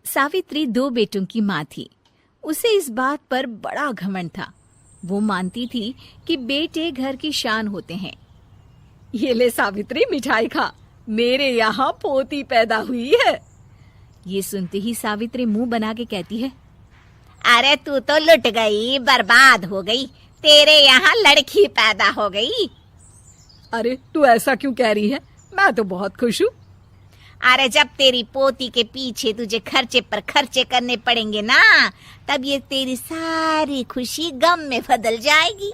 सावित्री 2 बेटों की माँ थी। उसे इस बात पर बड़ा घमंड था। वो मानती थी कि बेटे घर की शान होते हैं। ये ले सावित्री, मिठाई खा, मेरे यहाँ पोती पैदा हुई है। ये सुनते ही सावित्री मुंह बना के कहती है, अरे तू तो लुट गई, बर्बाद हो गई, तेरे यहाँ लड़की पैदा हो गई। अरे तू ऐसा क्यों कह रही है? मैं तो बहुत खुश हूँ। अरे जब तेरी पोती के पीछे तुझे खर्चे पर खर्चे करने पड़ेंगे ना, तब ये तेरी सारी खुशी गम में बदल जाएगी।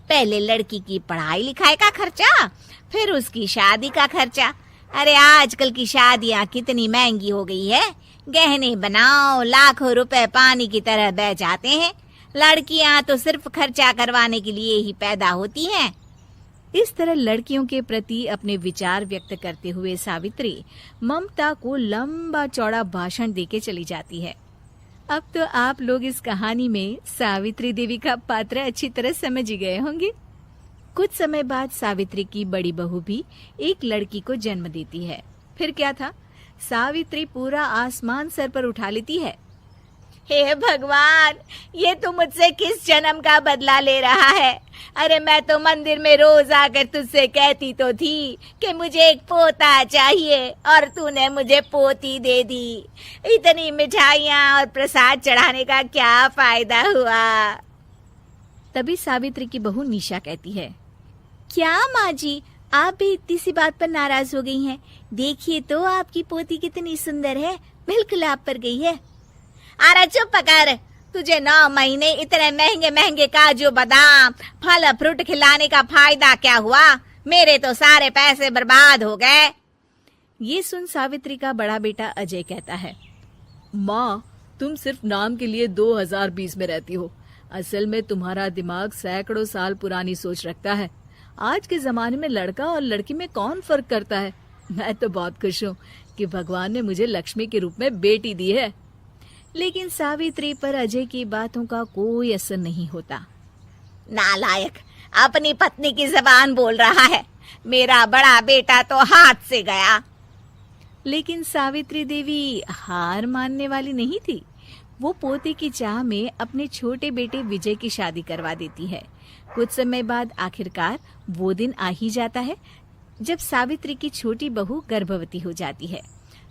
पहले लड़की की पढ़ाई लिखाई का खर्चा, फिर उसकी शादी का खर्चा। अरे आजकल की शादियाँ कितनी महंगी हो गई है। गहने बनाओ, लाखों रुपए पानी की तरह बह जाते हैं। लड़कियाँ तो सिर्फ खर्चा करवाने के लिए ही पैदा होती हैं। इस तरह लड़कियों के प्रति अपने विचार व्यक्त करते हुए सावित्री ममता को लंबा चौड़ा भाषण देके चली जाती है। अब तो आप लोग इस कहानी में सावित्री देवी का पात्र अच्छी तरह समझ ही गए होंगे। कुछ समय बाद सावित्री की बड़ी बहू भी एक लड़की को जन्म देती है। फिर क्या था, सावित्री पूरा आसमान सर पर उठा लेती है। हे भगवान, ये तू मुझसे किस जन्म का बदला ले रहा है? अरे मैं तो मंदिर में रोज आकर तुझसे कहती तो थी कि मुझे एक पोता चाहिए, और तूने मुझे पोती दे दी। इतनी मिठाइयाँ और प्रसाद चढ़ाने का क्या फायदा हुआ? तभी सावित्री की बहू निशा कहती है, क्या माँ जी, आप भी इतनी सी बात पर नाराज हो गई हैं? देखिए तो आपकी पोती कितनी सुंदर है, बिल्कुल आप पर गई है। अरे चुप कर, तुझे 9 महीने इतने महंगे महंगे काजू बादाम फल फ्रूट खिलाने का फायदा क्या हुआ? मेरे तो सारे पैसे बर्बाद हो गए। ये सुन सावित्री का बड़ा बेटा अजय कहता है, माँ, तुम सिर्फ नाम के लिए 2020 में रहती हो। असल में तुम्हारा दिमाग सैकड़ों साल पुरानी सोच रखता है। आज के जमाने में लड़का और लड़की में कौन फर्क करता है? मैं तो बहुत खुश हूँ कि भगवान ने मुझे लक्ष्मी के रूप में बेटी दी है। लेकिन सावित्री पर अजय की बातों का कोई असर नहीं होता। नालायक, अपनी पत्नी की जबान बोल रहा है। मेरा बड़ा बेटा तो हाथ से गया। लेकिन सावित्री देवी हार मानने वाली नहीं थी। वो पोते की चाह में अपने छोटे बेटे विजय की शादी करवा देती है। कुछ समय बाद आखिरकार वो दिन आ ही जाता है जब सावित्री की छोटी बहू गर्भवती हो जाती है।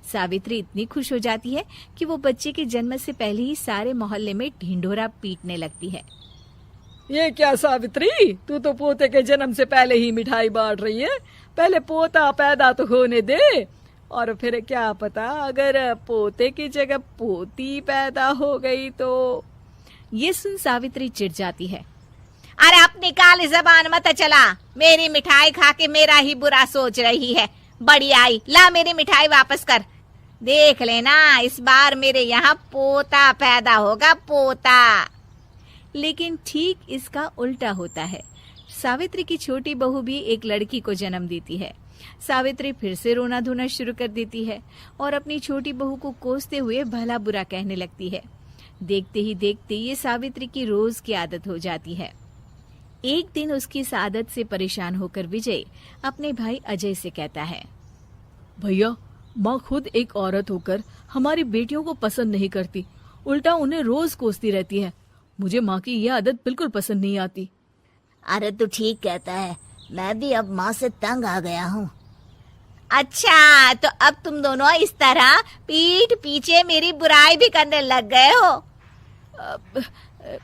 सावित्री इतनी खुश हो जाती है कि वो बच्चे के जन्म से पहले ही सारे मोहल्ले में ढिंढोरा पीटने लगती है। ये क्या सावित्री, तू तो पोते के जन्म से पहले ही मिठाई बांट रही है। पहले पोता पैदा तो होने दे, और फिर क्या पता अगर पोते की जगह पोती पैदा हो गई तो। ये सुन सावित्री चिढ़ जाती है। अरे अपनी काली जबान मत चला, मेरी मिठाई खा के मेरा ही बुरा सोच रही है। बड़ी आई, ला मेरी मिठाई वापस कर। देख लेना, इस बार मेरे यहाँ पोता पैदा होगा, पोता। लेकिन ठीक इसका उल्टा होता है। सावित्री की छोटी बहू भी एक लड़की को जन्म देती है। सावित्री फिर से रोना धोना शुरू कर देती है और अपनी छोटी बहू को कोसते हुए भला बुरा कहने लगती है। देखते ही देखते ये सावित्री की रोज की आदत हो जाती है। एक दिन उसकी इस आदत से परेशान होकर विजय अपने भाई अजय से कहता है, भैया, माँ खुद एक औरत होकर हमारी बेटियों को पसंद नहीं करती, उल्टा उन्हें रोज कोसती रहती है। मुझे माँ की यह आदत बिल्कुल पसंद नहीं आती। अरे तू ठीक कहता है, मैं भी अब माँ से तंग आ गया हूँ। अच्छा, तो अब तुम दोनों इस तरह पीठ पीछे मेरी बुराई भी करने लग गए हो?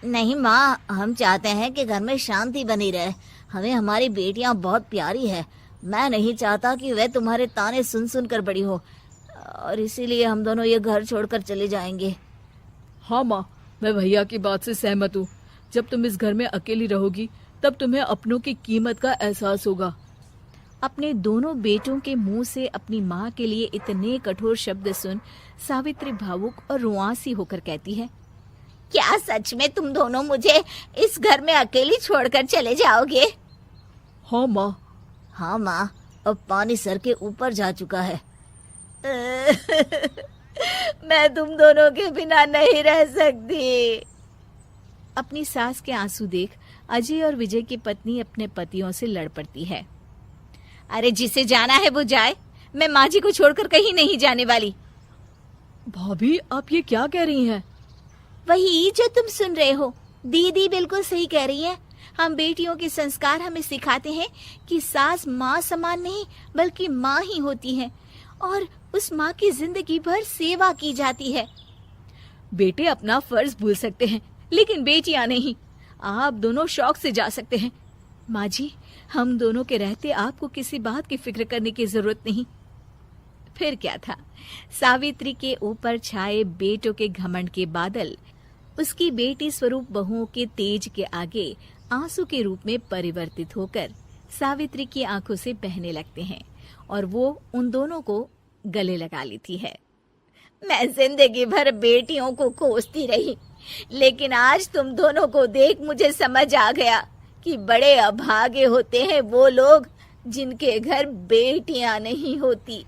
नहीं माँ, हम चाहते हैं कि घर में शांति बनी रहे। हमें हमारी बेटियाँ बहुत प्यारी है। मैं नहीं चाहता कि वह तुम्हारे ताने सुन सुन कर बड़ी हो, और इसीलिए हम दोनों ये घर छोड़कर चले जाएंगे। हाँ माँ, मैं भैया की बात से सहमत हूँ। जब तुम इस घर में अकेली रहोगी तब तुम्हें अपनों की कीमत का एहसास होगा। अपने दोनों बेटों के मुंह से अपनी माँ के लिए इतने कठोर शब्द सुन सावित्री भावुक और रुआंसी होकर कहती है, क्या सच में तुम दोनों मुझे इस घर में अकेली छोड़कर चले जाओगे? हाँ माँ। हाँ माँ, अब पानी सर के ऊपर जा चुका है। मैं तुम दोनों के बिना नहीं रह सकती। अपनी सास के आंसू देख अजय और विजय की पत्नी अपने पतियों से लड़ पड़ती है। अरे जिसे जाना है वो जाए, मैं माँ जी को छोड़कर कहीं नहीं जाने वाली। भाभी, आप ये क्या कह रही हैं? वही जो तुम सुन रहे हो। दीदी बिल्कुल सही कह रही है। हम बेटियों के संस्कार हमें सिखाते हैं कि सास माँ समान नहीं बल्कि माँ ही होती है और उस माँ की जिंदगी भर सेवा की जाती है। बेटे अपना फर्ज भूल सकते हैं, लेकिन बेटियां नहीं। आप दोनों शौक से जा सकते हैं। माँ जी, हम दोनों के रहते आपको किसी बात की फिक्र करने की जरूरत नहीं। फिर क्या था, सावित्री के ऊपर छाए बेटों के घमंड के बादल उसकी बेटी स्वरूप बहुओं के तेज के आगे आंसू के रूप में परिवर्तित होकर सावित्री की आंखों से बहने लगते हैं और वो उन दोनों को गले लगा लेती है। मैं जिंदगी भर बेटियों को कोसती रही, लेकिन आज तुम दोनों को देख मुझे समझ आ गया कि बड़े अभागे होते हैं वो लोग जिनके घर बेटियां नहीं होती।